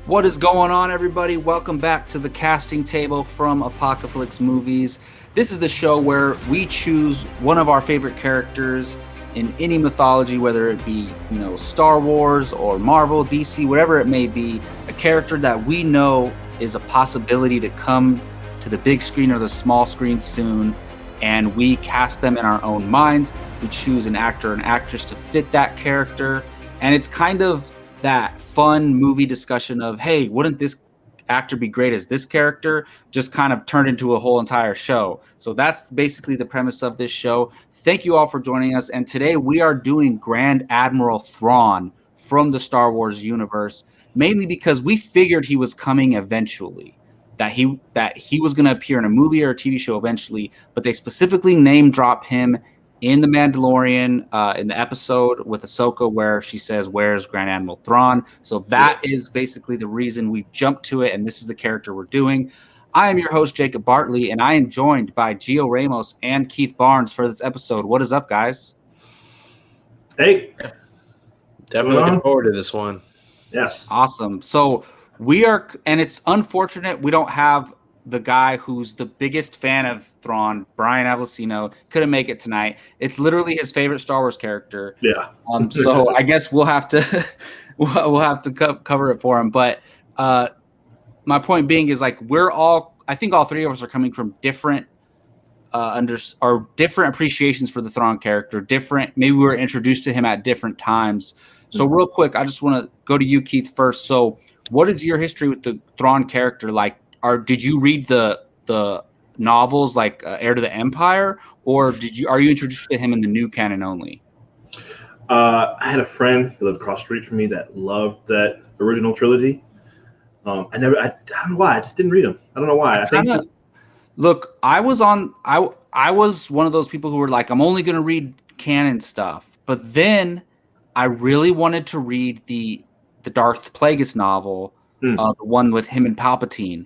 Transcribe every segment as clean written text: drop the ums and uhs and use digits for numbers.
What is going on, everybody? Welcome back to the casting table from Apocaflix Movies. This is the show where we choose one of our favorite characters in any mythology, whether it be, Star Wars or Marvel, DC, whatever it may be, a character that we know is a possibility to come to the big screen or the small screen soon, and we cast them in our own minds. We choose an actor or an actress to fit that character, and it's kind of that fun movie discussion of, hey, wouldn't this actor be great as this character, just kind of turned into a whole entire show. So that's basically the premise of this show. Thank you all for joining us. And today we are doing Grand Admiral Thrawn from the Star Wars universe, mainly because we figured he was coming eventually, that he was going to appear in a movie or a TV show eventually, but they specifically name drop him in The Mandalorian, in the episode with Ahsoka where she says, "Where's Grand Admiral Thrawn?" So that is basically the reason we've jumped to it, and this is the character we're doing. I am your host, Jacob Bartley, and I am joined by Gio Ramos and Keith Barnes for this episode. What is up, guys? Hey. Definitely looking forward to this one. Yes. Awesome. So we are, and it's unfortunate we don't have the guy who's the biggest fan of Thrawn, Brian Avellino, couldn't make it tonight. It's literally his favorite Star Wars character. Yeah. So I guess we'll have to cover it for him. But my point being is, like, I think all three of us are coming from different different appreciations for the Thrawn character. Maybe we were introduced to him at different times. So real quick, I just want to go to you, Keith, first. So what is your history with the Thrawn character like? Did you read the novels like Heir to the Empire, or are you introduced to him in the new canon only? I had a friend who lived across the street from me that loved that original trilogy. I don't know why. I just didn't read them. I don't know why. Look, I was one of those people who were like, I'm only going to read canon stuff. But then I really wanted to read the Darth Plagueis novel, the one with him and Palpatine.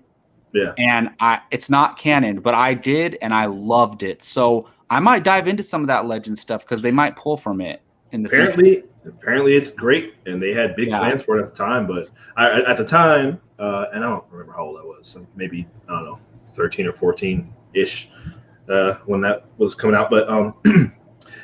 Yeah. And it's not canon, but I did, and I loved it. So I might dive into some of that legend stuff because they might pull from it in the future. Apparently it's great, and they had big plans for it at the time. But at the time, and I don't remember how old I was, so maybe, I don't know, 13 or 14-ish when that was coming out. But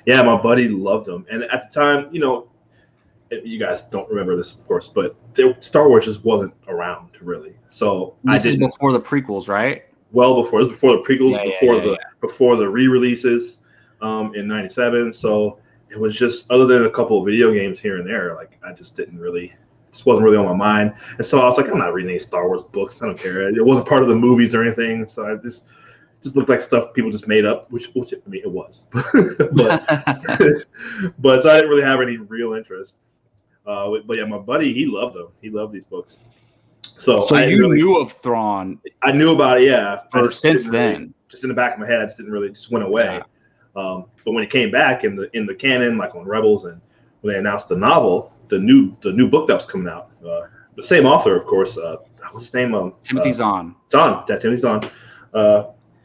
yeah, my buddy loved them. And at the time, you guys don't remember this, of course, but Star Wars just wasn't around really. So this is before the prequels, right? Well, before the prequels, before the re-releases in '97. So it was just, other than a couple of video games here and there, like I just wasn't really on my mind. And so I was like, I'm not reading any Star Wars books. I don't care. It wasn't part of the movies or anything. So I just looked like stuff people just made up, which I mean it was, but so I didn't really have any real interest. But yeah, my buddy, he loved them. He loved these books. So you knew of Thrawn? I knew about it, yeah. Since then, just in the back of my head, I just didn't really just went away. Yeah. But when it came back in the canon, like on Rebels, and when they announced the novel, the new book that was coming out, the same author, of course. What's his name? Timothy Zahn. Zahn. Yeah, Timothy Zahn.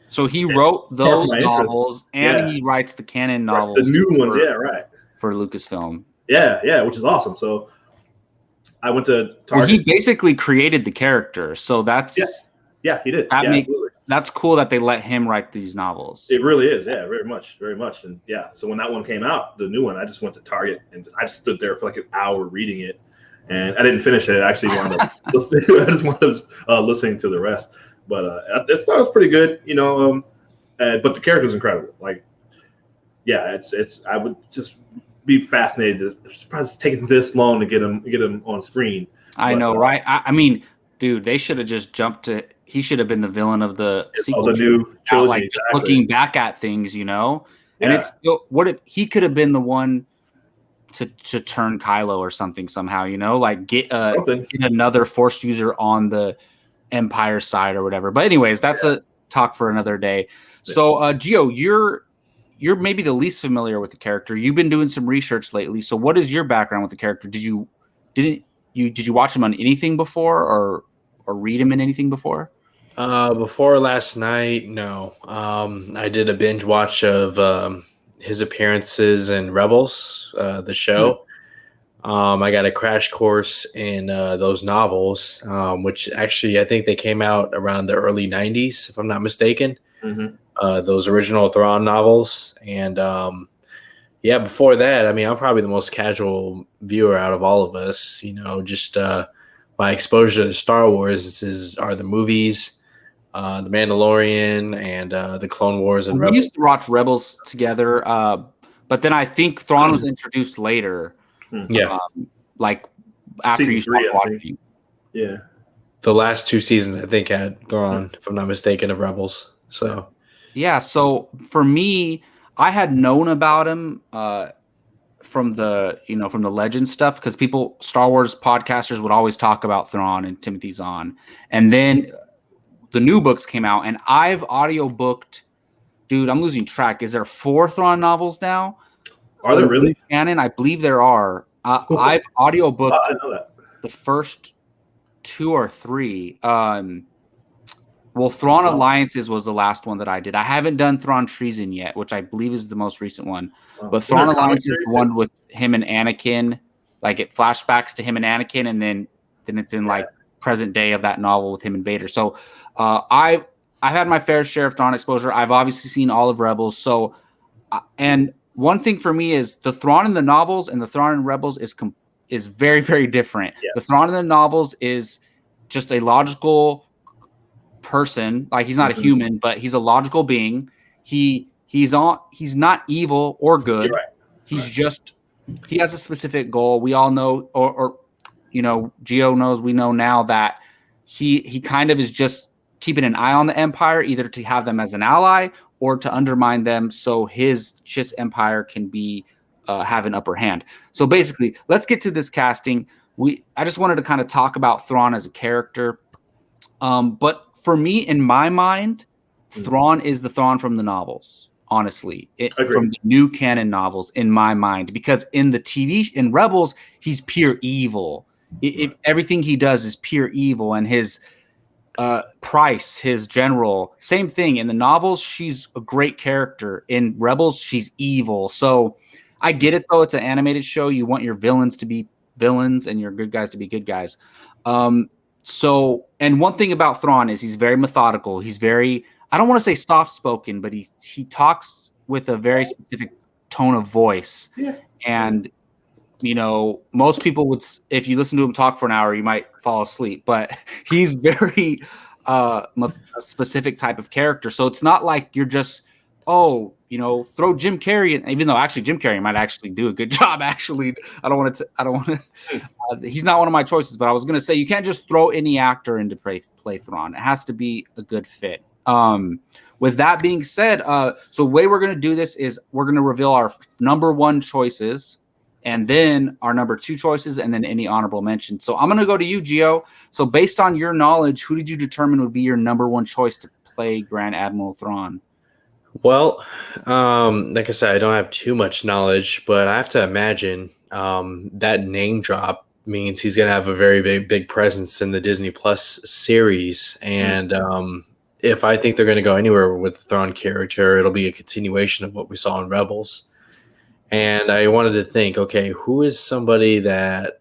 So he wrote those novels, and he writes the canon novels. The new ones, right. For Lucasfilm. Yeah, which is awesome. So I went to Target. Well, he basically created the character, so that's he did. That's cool that they let him write these novels. It really is, yeah, very much. And yeah, so when that one came out, the new one, I just went to Target and I just stood there for like an hour reading it, and I didn't finish it. I actually wound up listening. I just wound up listening to the rest. But it was pretty good, but the character is incredible. Like, yeah, it's I would just be fascinated. I'm surprised it's taken this long to get him on screen. I know, right? I mean, dude, they should have just jumped to. He should have been the villain of the sequel, the new trilogy. Like, exactly. Looking back at things, And it's still, what if he could have been the one to turn Kylo or something somehow? Like get another Force user on the Empire side or whatever. But anyways, that's a talk for another day. So, Gio, you're maybe the least familiar with the character. You've been doing some research lately. So what is your background with the character? Did you watch him on anything before or read him in anything before? Before last night, no. I did a binge watch of his appearances in Rebels, the show. I got a crash course in those novels, which actually I think they came out around the early 90s, if I'm not mistaken. Mm-hmm. Those original Thrawn novels. And yeah, before that, I mean, I'm probably the most casual viewer out of all of us. Just my exposure to Star Wars are the movies, The Mandalorian, and the Clone Wars and We Rebels. used to watch Rebels together, but then I think Thrawn was introduced later. Yeah. Like after Season you 3, stopped I think. watching. Yeah. The last 2 seasons, I think, had Thrawn, if I'm not mistaken, of Rebels. So Yeah, so for me, I had known about him from the Legend stuff because Star Wars podcasters would always talk about Thrawn and Timothy Zahn, and then the new books came out, and I've audiobooked. Dude, I'm losing track. Is there 4 Thrawn novels now? Are there really? Canon? I believe there are. I've audiobooked I didn't know that. the first 2 or 3. Well, Thrawn Alliances was the last one that I did. I haven't done Thrawn Treason yet, which I believe is the most recent one. But Thrawn Alliance is the one with him and Anakin. Like it flashbacks to him and Anakin, and then it's in like present day of that novel with him and Vader. So I've had my fair share of Thrawn exposure. I've obviously seen all of Rebels. So and one thing for me is the Thrawn in the novels and the Thrawn in Rebels is very, very different. Yes. The Thrawn in the novels is just a logical person. Like he's not a human, but he's a logical being. He's not evil or good. Right. He's just he has a specific goal. We all know, or Gio knows. We know now that he kind of is just keeping an eye on the Empire, either to have them as an ally or to undermine them, so his Chiss Empire can be have an upper hand. So basically, let's get to this casting. I just wanted to kind of talk about Thrawn as a character, but for me, in my mind, Thrawn is the Thrawn from the novels. Honestly, from the new canon novels, in my mind, because in the in Rebels, he's pure evil. Everything he does is pure evil, and his Price, his general, same thing. In the novels, she's a great character. In Rebels, she's evil. So I get it, though. It's an animated show. You want your villains to be villains and your good guys to be good guys. So, and one thing about Thrawn is he's very methodical. He's very, I don't want to say soft-spoken, but he talks with a very specific tone of voice. Yeah. And, most people would, if you listen to him talk for an hour, you might fall asleep. But he's very a specific type of character. So it's not like you're just, throw Jim Carrey in, even though actually Jim Carrey might actually do a good job. Actually, I don't want to. He's not one of my choices, but I was going to say you can't just throw any actor into play Thrawn. It has to be a good fit. With that being said, so the way we're going to do this is we're going to reveal our number 1 choices, and then our number 2 choices, and then any honorable mention. So I'm going to go to you, Gio. So based on your knowledge, who did you determine would be your number 1 choice to play Grand Admiral Thrawn? Well, like I said, I don't have too much knowledge, but I have to imagine that name drop means he's going to have a very big presence in the Disney Plus series. And if I think they're going to go anywhere with the Thrawn character, it'll be a continuation of what we saw in Rebels. And I wanted to think, okay, who is somebody that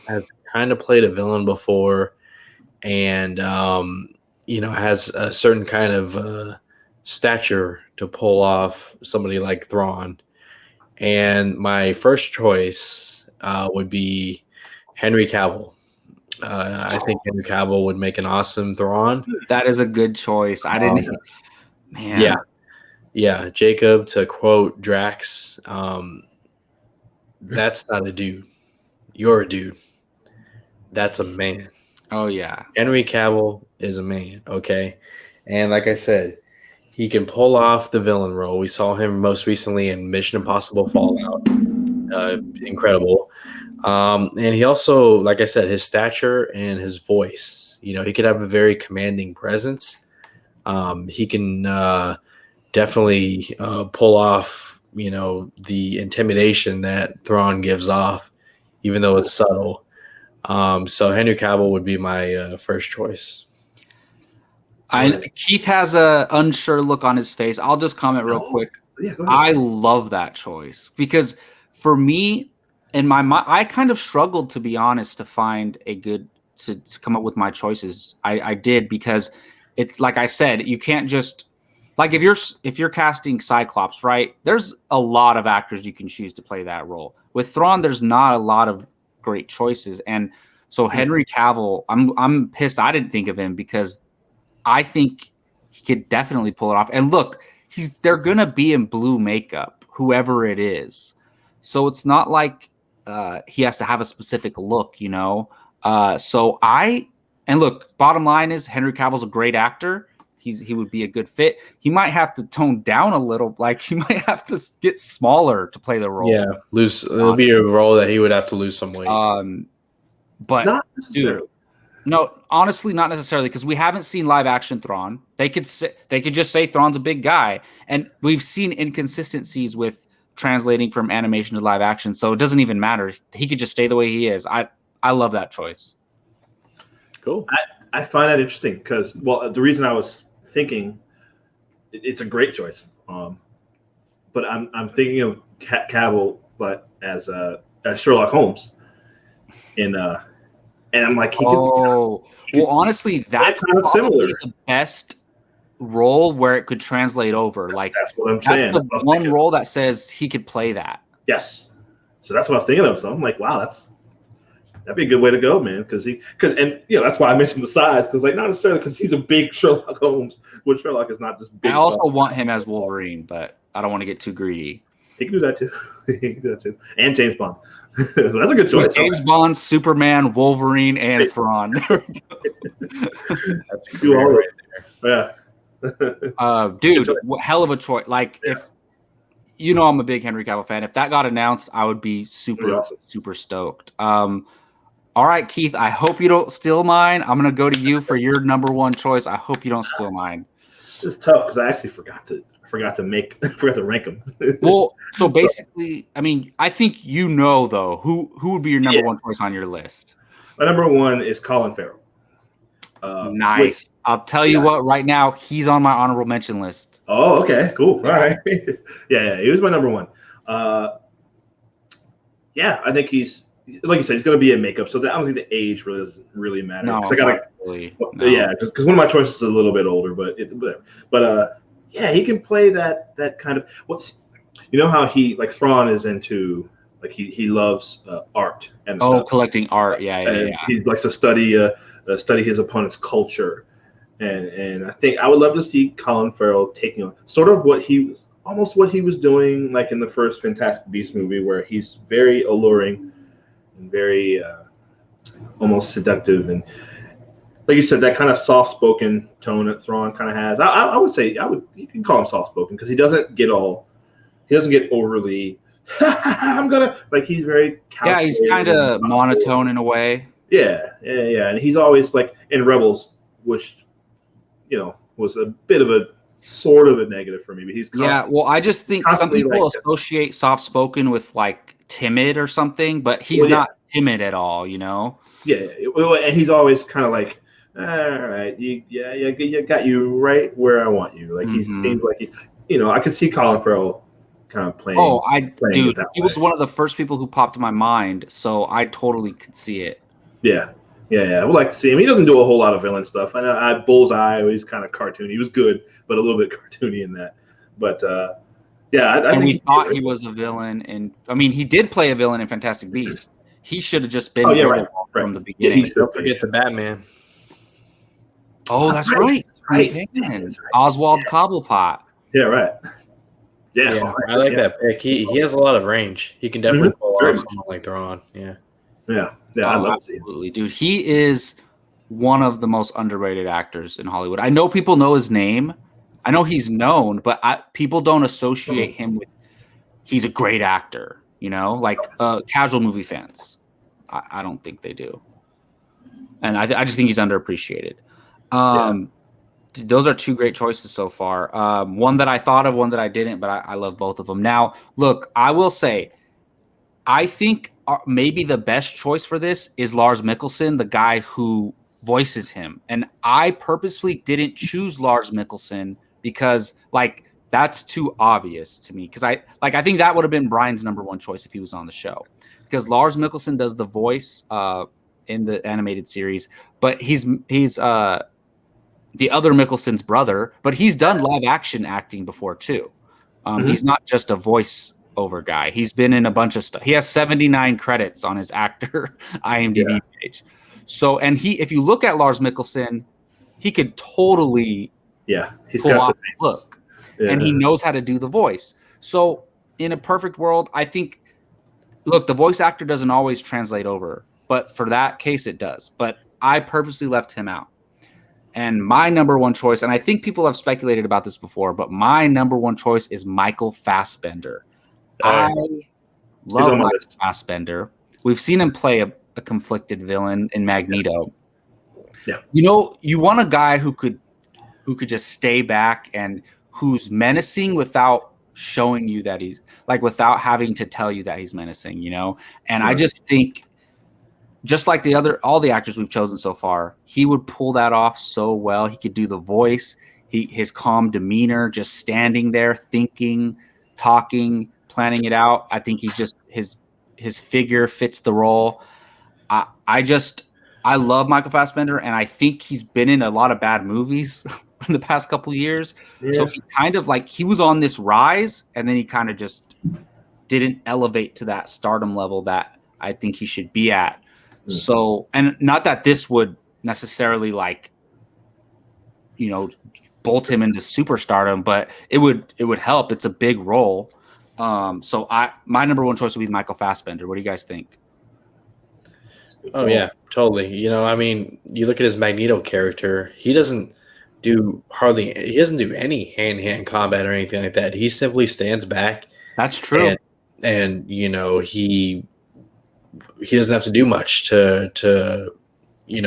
has kind of played a villain before and, has a certain kind of stature to pull off somebody like Thrawn. And my first choice would be Henry Cavill. I think Henry Cavill would make an awesome Thrawn. That is a good choice. I didn't. Man. Yeah. Jacob, to quote Drax, that's not a dude. You're a dude. That's a man. Oh yeah. Henry Cavill is a man. Okay, and like I said, he can pull off the villain role. We saw him most recently in Mission Impossible Fallout. Incredible. And he also, like I said, his stature and his voice, he could have a very commanding presence. He can definitely pull off, the intimidation that Thrawn gives off, even though it's subtle. So Henry Cavill would be my first choice. Keith has a unsure look on his face. I'll just comment real quick. Yeah, I love that choice because for me, in my mind, I kind of struggled, to be honest, to find a good to come up with my choices. I did, because it's like I said, you can't just like if you're casting Cyclops, right? There's a lot of actors you can choose to play that role. With Thrawn, there's not a lot of great choices, and so Henry Cavill, I'm pissed I didn't think of him, because I think he could definitely pull it off. And look, they're gonna be in blue makeup, whoever it is. So it's not like he has to have a specific look, you know. And look, bottom line is Henry Cavill's a great actor. He would be a good fit. He might have to tone down a little, like he might have to get smaller to play the role. Yeah, it'll be a role that he would have to lose some weight. But Not necessarily. dude, no, honestly, not necessarily, because we haven't seen live action Thrawn. They could just say Thrawn's a big guy, and we've seen inconsistencies with translating from animation to live action, so it doesn't even matter. He could just stay the way he is. I love that choice. Cool. I find that interesting because, well, the reason I was thinking it's a great choice, but I'm thinking of Cavill, but as Sherlock Holmes, and I'm like, well, honestly, that's kind of similar. The best role where it could translate over. Like that's what I'm saying. That's the one role that says he could play that. Yes. So that's what I was thinking of. So I'm like, wow, that'd be a good way to go, man. Because that's why I mentioned the size. Because not necessarily because he's a big Sherlock Holmes, which Sherlock is not this big. I also want him as Wolverine, but I don't want to get too greedy. He can do that too. And James Bond. So that's a good choice. James Bond, Superman, Wolverine, and Thrawn. That's cool. All right there. Yeah. Dude, hell of a choice. Like, if I'm a big Henry Cavill fan. If that got announced, I would be super stoked. All right, Keith, I hope you don't steal mine. I'm gonna go to you for your number one choice. I hope you don't steal mine. It's tough because I actually forgot to rank them. Well, so basically, I mean, I think though, who would be your number one choice on your list? My number one is Colin Farrell. Nice. I'll tell you what, right now, he's on my honorable mention list. Oh, okay, cool. All right. yeah, he was my number one. I think he's, like you said, he's going to be in makeup, so I don't think the age really doesn't really matter. No, Yeah, because one of my choices is a little bit older, but he can play that kind of how he, like, Thrawn is into, like, he loves art and collecting art. Yeah. He likes to study his opponent's culture, and I think I would love to see Colin Farrell taking on sort of what he was doing, like in the first Fantastic Beasts movie, where he's very alluring and very almost seductive, and like you said, that kind of soft-spoken tone that Thrawn kind of has. I would say you can call him soft-spoken because he doesn't get overly. I'm gonna, like, he's very he's kind of monotone in a way. Yeah, and he's always, like, in Rebels, which was a bit of a sort of a negative for me. But he's I just think some people associate soft-spoken with, like, timid or something, but he's not timid at all. Yeah, and he's always kind of like, all right, you got you right where I want you. Like, he seems like he's, I could see Colin Farrell kind of playing. Oh, he was one of the first people who popped in my mind, so I totally could see it. Yeah. I would like to see him. He doesn't do a whole lot of villain stuff. I Bullseye, he's kind of cartoony. He was good, but a little bit cartoony in that. But I think we thought he was a villain, and I mean, he did play a villain in Fantastic Beasts. He should have just been from the beginning. Don't forget the Batman. Oh, that's right. Oswald Cobblepot. Yeah, right. Yeah, I like that pick. He has a lot of range. He can definitely pull off someone like Thrawn. Yeah. I love to see him. Absolutely, dude. He is one of the most underrated actors in Hollywood. I know people know his name. I know he's known, but people don't associate him with. He's a great actor, like casual movie fans. I don't think they do, and I just think he's underappreciated. Those are two great choices so far. One that I thought of, one that I didn't, but I love both of them. Now, look, I will say, I think maybe the best choice for this is Lars Mikkelsen, the guy who voices him. And I purposely didn't choose Lars Mikkelsen because, like, that's too obvious to me. Because I think that would have been Brian's number one choice if he was on the show. because Lars Mikkelsen does the voice in the animated series, but he's the other Mikkelsen's brother, but he's done live action acting before too. He's not just a voice over guy. He's been in a bunch of stuff. He has 79 credits on his actor IMDb page. So, and if you look at Lars Mikkelsen, he could totally he's pull got off the the look, and he knows how to do the voice. So in a perfect world, I think, look, the voice actor doesn't always translate over, but for that case it does. But I purposely left him out. And my number one choice, and I think people have speculated about this before, but my number one choice is Michael Fassbender. I love Michael Fassbender. We've seen him play a conflicted villain in Magneto. Yeah. You know, you want a guy who could just stay back and who's menacing without showing you that he's like, without having to tell you that he's menacing, you know? And I just think, just like all the actors we've chosen so far, he would pull that off so well. He could do the voice, his calm demeanor, just standing there, thinking, talking, planning it out. I think his figure fits the role. I love Michael Fassbender, and I think he's been in a lot of bad movies in the past couple of years. Yeah. So he kind of he was on this rise, and then he kind of just didn't elevate to that stardom level that I think he should be at. So, and not that this would necessarily bolt him into superstardom, but it would help. It's a big role. So my number one choice would be Michael Fassbender. What do you guys think? Oh yeah, totally. You know, I mean, you look at his Magneto character, he doesn't do any hand-to-hand combat or anything like that. He simply stands back. That's true. And you know, he doesn't have to do much to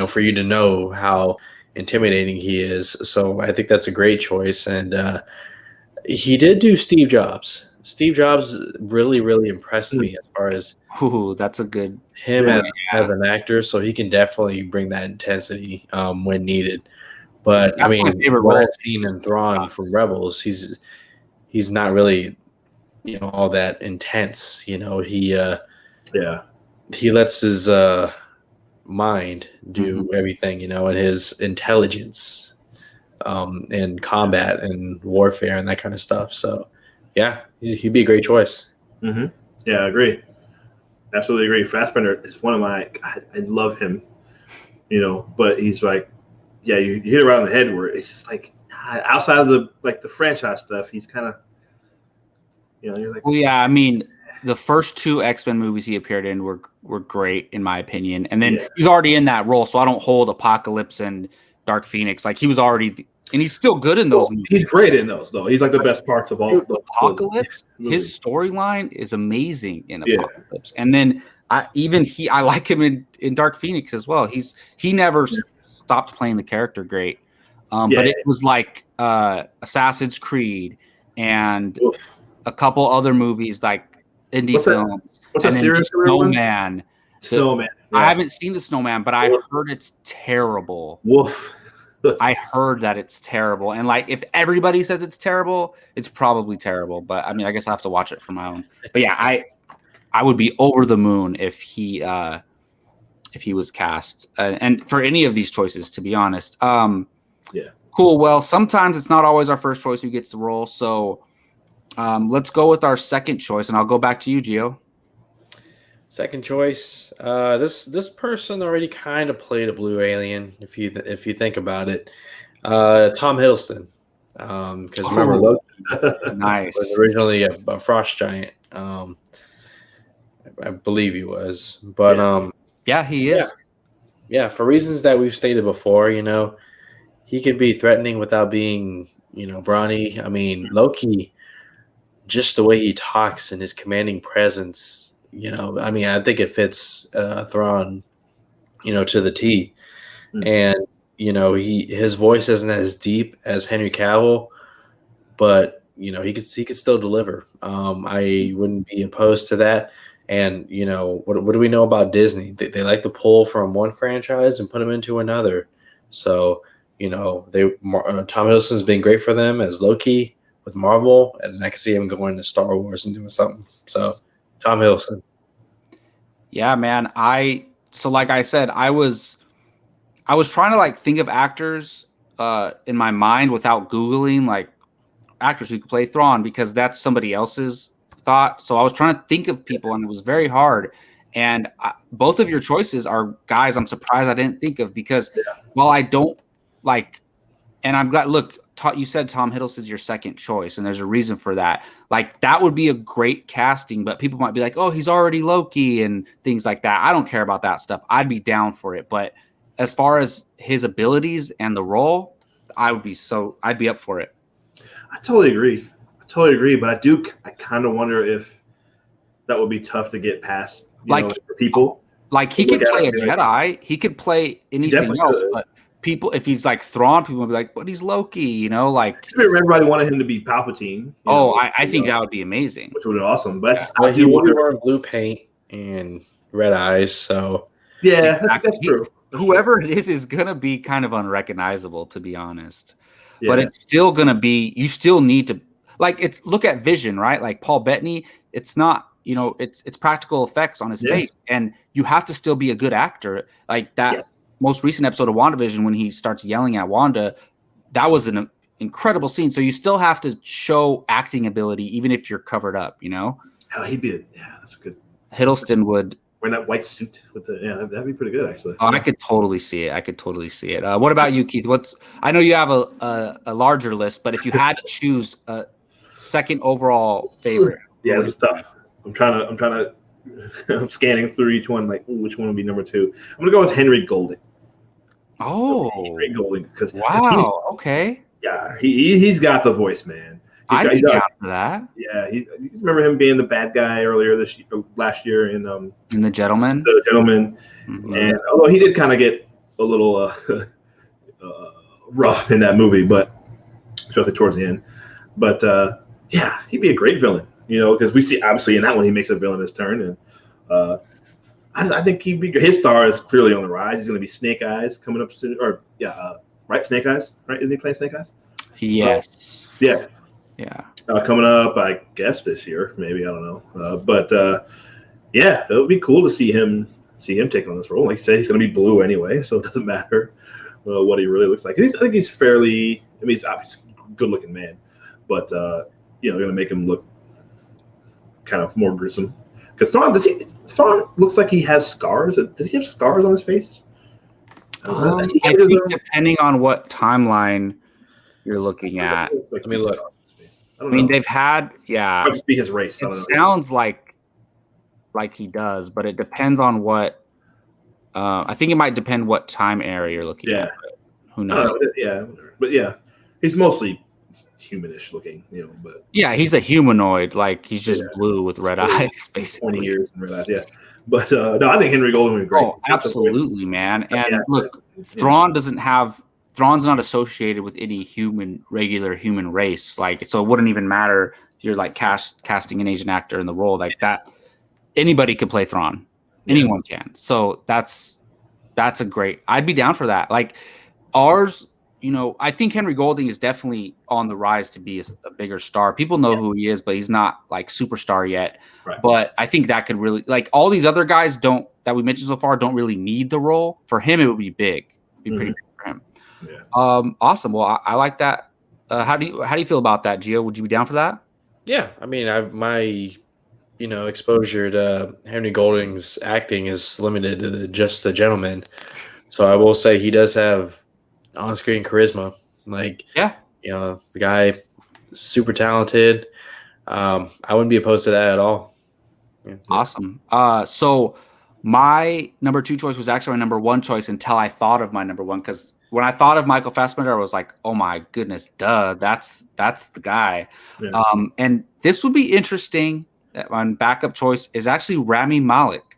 for you to know how intimidating he is. So I think that's a great choice. And he did do Steve Jobs. Steve Jobs really, really impressed me as far as that's a good him as an actor. So he can definitely bring that intensity when needed. But I mean, what I've seen in Thrawn from Rebels, he's not really all that intense. You know, he lets his mind do everything, and his intelligence and combat and warfare and that kind of stuff. So, yeah, he'd be a great choice. Mm-hmm. Yeah, I agree. Absolutely agree. Fassbender is one of my – I love him, but he's like, yeah, you hit it right on the head where it's just outside of the franchise stuff, he's kind of, you're like – well, yeah, I mean – the first two X-Men movies he appeared in were great, in my opinion. And then he's already in that role, so I don't hold Apocaflix and Dark Phoenix. He was already – and he's still good in those movies. He's great in those, though. He's the best parts of all. Apocalypse, his storyline is amazing in Apocalypse. And then I like him in Dark Phoenix as well. He never stopped playing the character great. But it was Assassin's Creed and a couple other movies indie films. What's that series? Snowman. Snowman. Yeah. I haven't seen the Snowman, but I heard it's terrible. Woof. I heard that it's terrible. And if everybody says it's terrible, it's probably terrible. But I mean, I guess I have to watch it for my own. But yeah, I would be over the moon if he was cast and for any of these choices, to be honest. Cool. Well, sometimes it's not always our first choice who gets the role. So let's go with our second choice, and I'll go back to you, Gio. Second choice. This person already kind of played a blue alien, if you think about it. Tom Hiddleston, because remember Loki was originally a frost giant. I believe he was, but he is. Yeah, for reasons that we've stated before, he could be threatening without being, brawny. I mean, Loki. Just the way he talks and his commanding presence, I mean, I think it fits Thrawn, to the T. Mm-hmm. And, his voice isn't as deep as Henry Cavill, but, he could still deliver. I wouldn't be opposed to that. And, what do we know about Disney? They like to pull from one franchise and put them into another. So, Tom Hiddleston's been great for them as Loki with Marvel, and I can see him going to Star Wars and doing something. So, Tom Hiddleston. Yeah, man. So like I said, I was trying to like think of actors in my mind without Googling like actors who could play Thrawn because that's somebody else's thought. So I was trying to think of people and it was very hard. And both of your choices are guys I'm surprised I didn't think of because while I don't like, and I'm glad, look, you said Tom Hiddleston's your second choice, and there's a reason for that. Like, that would be a great casting, but people might be like, oh, he's already Loki and things like that. I don't care about that stuff. I'd be down for it. But as far as his abilities and the role, I'd be up for it. I totally agree. But I kind of wonder if that would be tough to get past, for people. Like, he could play a Jedi. He could play anything else, but people, if he's like Thrawn, people will be like, but he's Loki, like everybody wanted him to be Palpatine. I think that would be amazing, which would be awesome. But he would be wearing blue paint and red eyes, so that's true. Whoever it is gonna be kind of unrecognizable, to be honest. But it's still gonna be. You still need to look at Vision, right? Like Paul Bettany. It's not. It's practical effects on his face, and you have to still be a good actor. Like that most recent episode of WandaVision when he starts yelling at Wanda, that was an incredible scene. So you still have to show acting ability, even if you're covered up. Hell, he'd be that's good. Hiddleston would wearing that white suit with that'd be pretty good actually. Oh, I could totally see it. What about you, Keith? I know you have a larger list, but if you had to choose a second overall favorite, it's tough. I'm scanning through each one, like, which one would be number 2? I'm gonna go with Henry Golding. Oh, Henry Golding, because okay. Yeah, he's got the voice, man. I'd be down for that. Yeah, you remember him being the bad guy last year in The Gentleman. The Gentleman, and although he did kind of get a little rough in that movie, but especially towards the end. But he'd be a great villain. Because we see obviously in that one he makes a villainous turn, and I think his star is clearly on the rise. He's going to be Snake Eyes coming up soon, right? Snake Eyes, right? Isn't he playing Snake Eyes? Yes. Yeah. Coming up, I guess this year, maybe, I don't know, but it would be cool to see him take on this role. Like you said, he's going to be blue anyway, so it doesn't matter what he really looks like. I think he's fairly. I mean, he's obviously a good-looking man, but they're going to make him look kind of more gruesome. Because Thrawn looks like he has scars. Does he have scars on his face? I think depending on what timeline you're looking at. Let me look. I mean, they've had, It might just be his race. It sounds like he does, but it depends on what. I think it might depend what time era you're looking at. But who knows? But he's mostly humanish looking, but he's a humanoid, like he's just blue with red eyes, basically. 20 years and red eyes, but no, I think Henry Golding would be great. Oh, absolutely, man. And look, Thrawn's not associated with any regular human race, like, so it wouldn't even matter if you're like casting an Asian actor in the role like that. Anybody could play Thrawn. Anyone can. So that's a great. I'd be down for that. Like ours. I think Henry Golding is definitely on the rise to be a bigger star. People know who he is, but he's not like superstar yet. Right. But I think that could really, like, all these other guys that we mentioned so far don't really need the role. For him, it would be big. It'd be pretty big for him. Yeah. Awesome. Well, I like that. How do you feel about that, Gio? Would you be down for that? Yeah. I mean, my exposure to Henry Golding's acting is limited to just The Gentleman. So I will say he does have on-screen charisma, the guy, super talented. I wouldn't be opposed to that at all. Awesome. So my number 2 choice was actually my number 1 choice until I thought of my number 1, because when I thought of Michael Fassbender, I was like, oh my goodness, that's the guy. And this would be interesting. My backup choice is actually Rami Malek.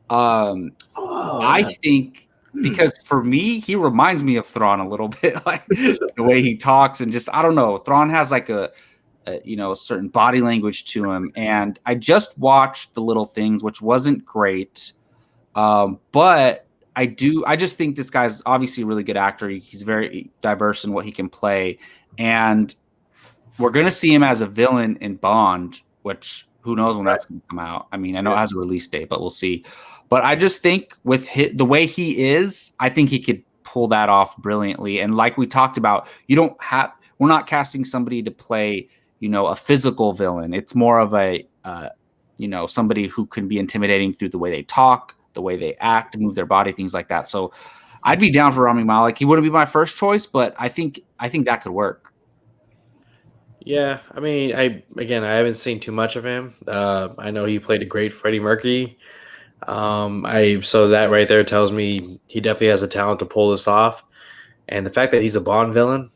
I think. Because for me, he reminds me of Thrawn a little bit, like the way he talks, and just, I don't know. Thrawn has like a certain body language to him. And I just watched The Little Things, which wasn't great. But I just think this guy's obviously a really good actor. He's very diverse in what he can play. And we're going to see him as a villain in Bond, which who knows when that's going to come out. I mean, I know it has a release date, but we'll see. But I just think with the way he is, I think he could pull that off brilliantly. And like we talked about, we're not casting somebody to play, a physical villain. It's more of a, somebody who can be intimidating through the way they talk, the way they act, move their body, things like that. So I'd be down for Rami Malek. He wouldn't be my first choice, but I think that could work. Yeah, I mean, I haven't seen too much of him. I know he played a great Freddie Mercury. So that right there tells me he definitely has a talent to pull this off, and the fact that he's a Bond villain,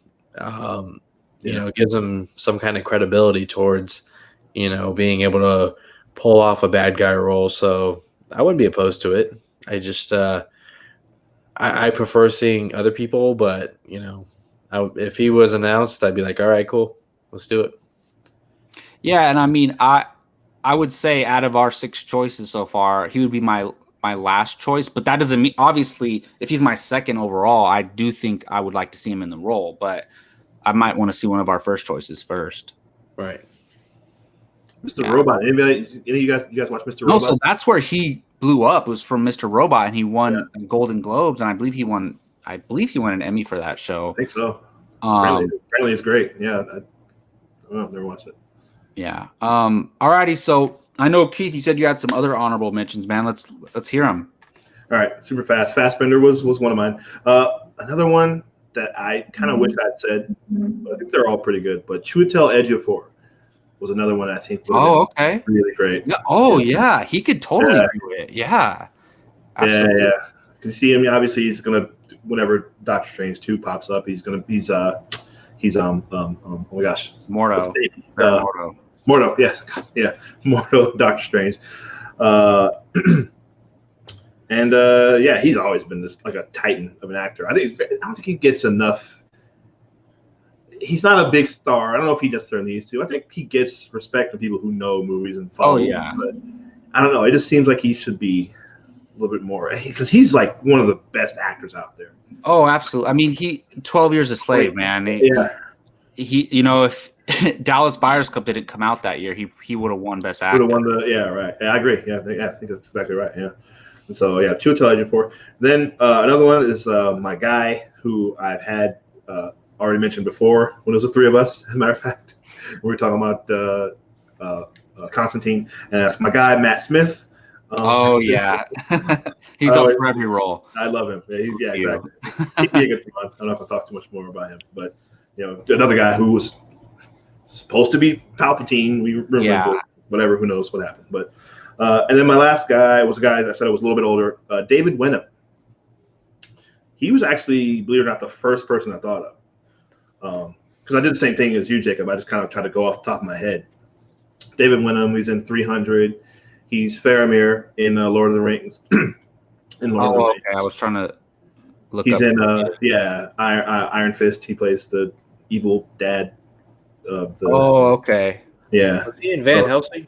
gives him some kind of credibility towards, being able to pull off a bad guy role. So I wouldn't be opposed to it. I just I prefer seeing other people, but if he was announced, I'd be like, all right, cool, let's do it. Yeah, and I mean, I would say out of our 6 choices so far, he would be my last choice. But that doesn't mean, obviously, if he's my second overall, I do think I would like to see him in the role. But I might want to see one of our first choices first. Right. Mr. Robot. Any of you guys watch Mr. Robot? No, so that's where he blew up. It was from Mr. Robot, and he won Golden Globes, and I believe he won an Emmy for that show. I think so. Apparently it's great. Yeah, I don't know. I've never watched it. Yeah. Alrighty. So I know, Keith, you said you had some other honorable mentions, man. Let's hear them. All right, super fast. Fassbender was one of mine. Another one that I kind of wish I'd said, but I think they're all pretty good. But Chiwetel Ejiofor was another one I think was really great. Yeah, he could totally do it. Yeah. Absolutely. Yeah. You see him, obviously he's gonna, whenever Doctor Strange 2 pops up, oh my gosh. Mordo. Mordo, yeah. Mordo, Doctor Strange. He's always been this like a titan of an actor. I don't think he gets enough. He's not a big star. I don't know if he necessarily needs to. I think he gets respect from people who know movies and follow him, but I don't know. It just seems like he should be a little bit more, because he's like one of the best actors out there. Oh, absolutely. I mean, 12 Years a Slave, man. He if Dallas Buyers Club didn't come out that year, he would have won Best Actor. Would have won right. Yeah, I agree. Yeah, I think that's exactly right. Yeah. And so Chiwetel Ejiofor. Then another one is my guy who I've had already mentioned before when it was the 3 of us. As a matter of fact, we were talking about Constantine, and that's my guy Matt Smith. He's up for every role. I love him. Yeah, exactly. He'd be a good one. I don't know if I'll talk too much more about him, but another guy who was supposed to be Palpatine. We remember, whatever. Who knows what happened? But and then my last guy was a guy that I said I was a little bit older. David Wenham. He was actually, believe it or not, the first person I thought of. Because I did the same thing as you, Jacob. I just kind of tried to go off the top of my head. David Wenham. He's in 300. He's Faramir in Lord of the Rings. Okay. I was trying to look. He's in Iron Fist. He plays the evil dad of the. Oh, okay. Yeah. Was he in Van Helsing?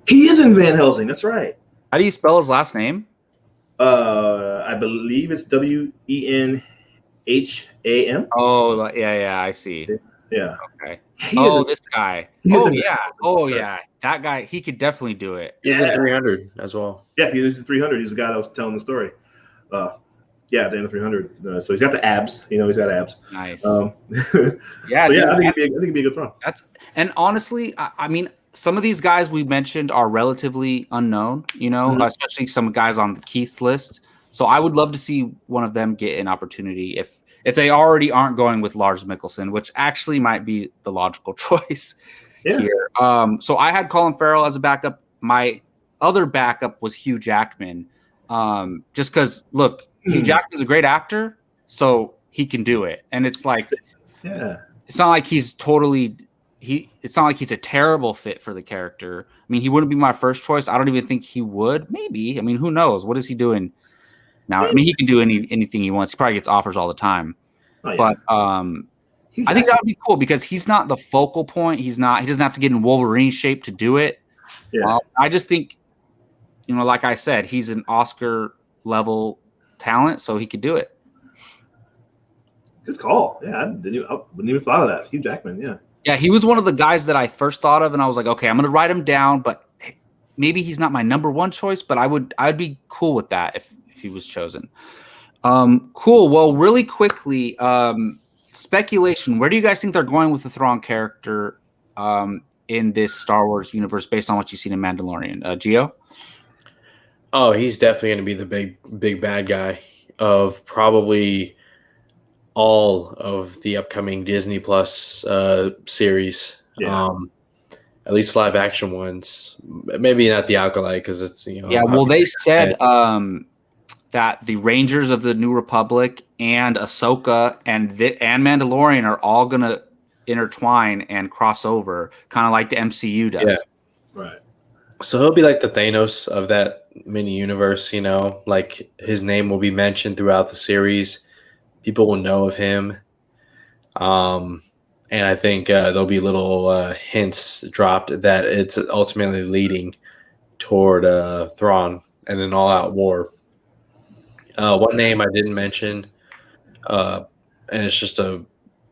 He is in Van Helsing. That's right. How do you spell his last name? I believe it's Wenham. Oh, yeah. I see. Yeah. Okay. This guy. Yeah. That guy, he could definitely do it. He's in 300 as well. Yeah, he's in 300. He's the guy that was telling the story. The end of 300. So he's got the abs. He's got abs. Nice. I think it'd be a good Thrawn. And honestly, I mean, some of these guys we mentioned are relatively unknown, especially some guys on Keith's list. So I would love to see one of them get an opportunity if they already aren't going with Lars Mikkelsen, which actually might be the logical choice here. So I had Colin Farrell as a backup. My other backup was Hugh Jackman. Just because, look, Hugh Jackman's a great actor, so he can do it. And it's like, it's not like he's it's not like he's a terrible fit for the character. I mean, he wouldn't be my first choice. I don't even think he would. Maybe. I mean, who knows? What is he doing now? I mean, he can do anything he wants. He probably gets offers all the time. But I think that would be cool because he's not the focal point. He doesn't have to get in Wolverine shape to do it. Yeah. I just think, like I said, he's an Oscar level talent, so he could do it. Good call. Yeah, I wouldn't even thought of that. Hugh Jackman, yeah. Yeah, he was one of the guys that I first thought of, and I was like, okay, I'm going to write him down, but maybe he's not my number one choice, but I'd be cool with that if he was chosen. Cool. Well, really quickly, speculation. Where do you guys think they're going with the Thrawn character in this Star Wars universe based on what you've seen in Mandalorian? Gio? Oh, he's definitely going to be the big bad guy of probably all of the upcoming Disney Plus series. Yeah. At least live action ones. Maybe not the Acolyte because it's Yeah. Well, they said that the Rangers of the New Republic and Ahsoka and Mandalorian are all gonna intertwine and cross over, kind of like the MCU does. Yeah. Right. So he'll be like the Thanos of that mini universe, like his name will be mentioned throughout the series. People will know of him. And I think there'll be little hints dropped that it's ultimately leading toward Thrawn and an all-out war. One name I didn't mention, and it's just a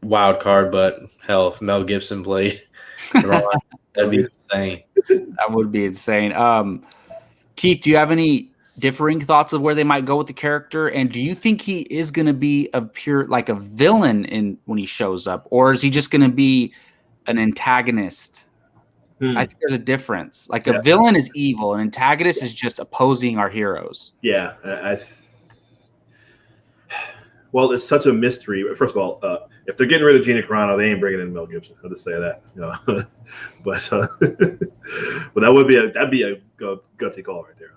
wild card, but hell, if Mel Gibson played Thrawn, that'd be insane. That would be insane. Keith, do you have any differing thoughts of where they might go with the character? And do you think he is going to be like a villain when he shows up, or is he just going to be an antagonist? I think there's a difference. Like a villain is evil, an antagonist is just opposing our heroes. Yeah. Well, it's such a mystery. First of all, if they're getting rid of Gina Carano, they ain't bringing in Mel Gibson. I'll just say that. But that'd be a gutsy call right there.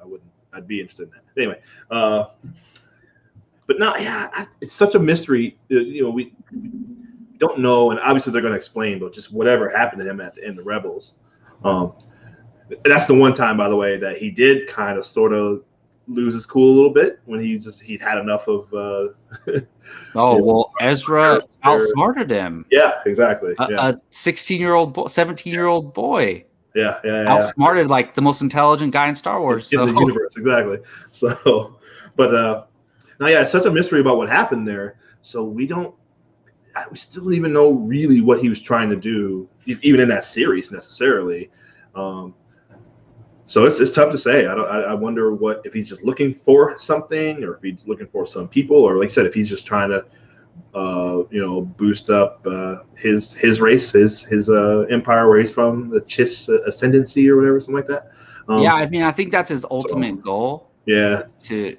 I'd be interested in that. Anyway, but no, yeah, it's such a mystery. We don't know, and obviously they're going to explain, but just whatever happened to him at the end of Rebels. That's the one time, by the way, that he did kind of sort of lose his cool a little bit when he'd had enough of. Ezra outsmarted him. Yeah, exactly. A 16-year-old, 17-year-old boy. Yeah. Outsmarted like the most intelligent guy in Star Wars. In the universe, exactly. So, but now, yeah, it's such a mystery about what happened there. So we still don't even know really what he was trying to do, even in that series necessarily. So it's tough to say. I wonder if he's just looking for something, or if he's looking for some people, or like I said, if he's just trying to, boost up his race, his empire where he's from, the Chiss ascendancy or whatever, something like that. I think that's his ultimate goal. Yeah. To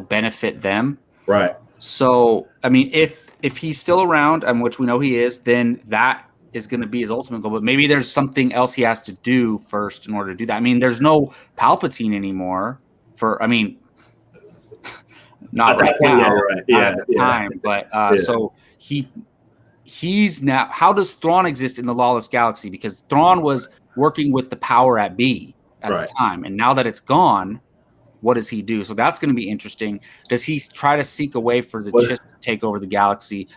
benefit them. Right. So I mean, if he's still around, and which we know he is, then that is going to be his ultimate goal. But maybe there's something else he has to do first in order to do that. I mean, there's no Palpatine anymore. Not right now. At the time, but so he's now. How does Thrawn exist in the Lawless Galaxy? Because Thrawn was working with the power at B at the time, and now that it's gone, what does he do? So that's going to be interesting. Does he try to seek a way for the Chiss to take over the galaxy?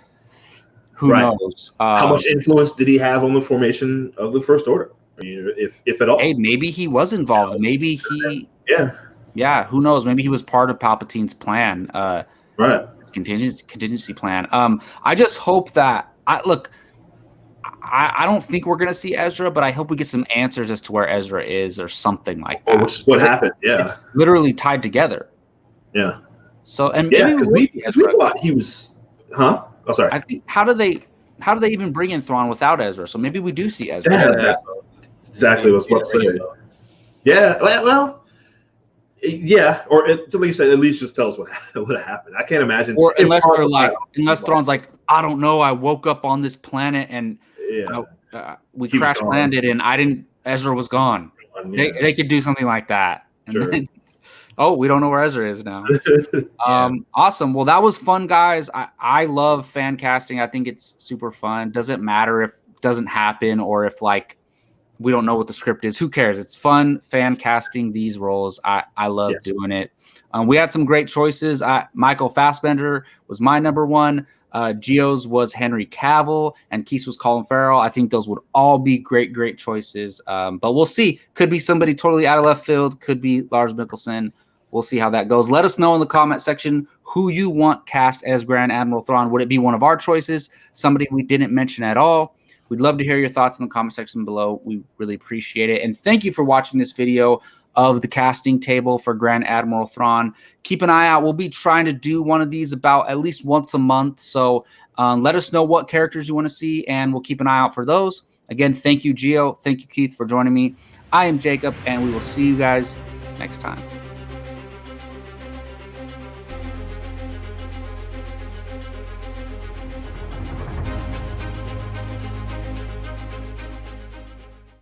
Who knows? How much influence did he have on the formation of the First Order? I mean, if at all. Hey, maybe he was involved. Maybe he. Yeah. Who knows? Maybe he was part of Palpatine's plan. Contingency plan. I just hope that I don't think we're gonna see Ezra, but I hope we get some answers as to where Ezra is or something like that. Or what happened? It's literally tied together. Yeah. So because we thought he was, huh? Oh, sorry. I think how do they even bring in Thrawn without Ezra? So maybe we do see Ezra. That's exactly what I was about to say. Yeah. Well. Yeah, or like you said, at least just tell us what happened. I can't imagine. Or unless Thrawn's like, I don't know, I woke up on this planet and we crash landed and Ezra was gone. They could do something like that. And then, we don't know where Ezra is now. Awesome. Well, that was fun, guys. I love fan casting. I think it's super fun. Doesn't matter if it doesn't happen or if we don't know what the script is. Who cares? It's fun fan casting these roles. I love doing it. We had some great choices. Michael Fassbender was my number one. Gio's was Henry Cavill, and Keith's was Colin Farrell. I think those would all be great choices. But we'll see. Could be somebody totally out of left field. Could be Lars Mikkelsen. We'll see how that goes. Let us know in the comment section who you want cast as Grand Admiral Thrawn. Would it be one of our choices? Somebody we didn't mention at all? We'd love to hear your thoughts in the comment section below. We really appreciate it. And thank you for watching this video. of the casting table for Grand Admiral Thrawn. Keep an eye out. We'll be trying to do one of these about at least once a month. So let us know what characters you want to see, and we'll keep an eye out for those. Again, thank you, Gio. Thank you, Keith, for joining me. I am Jacob, and we will see you guys next time.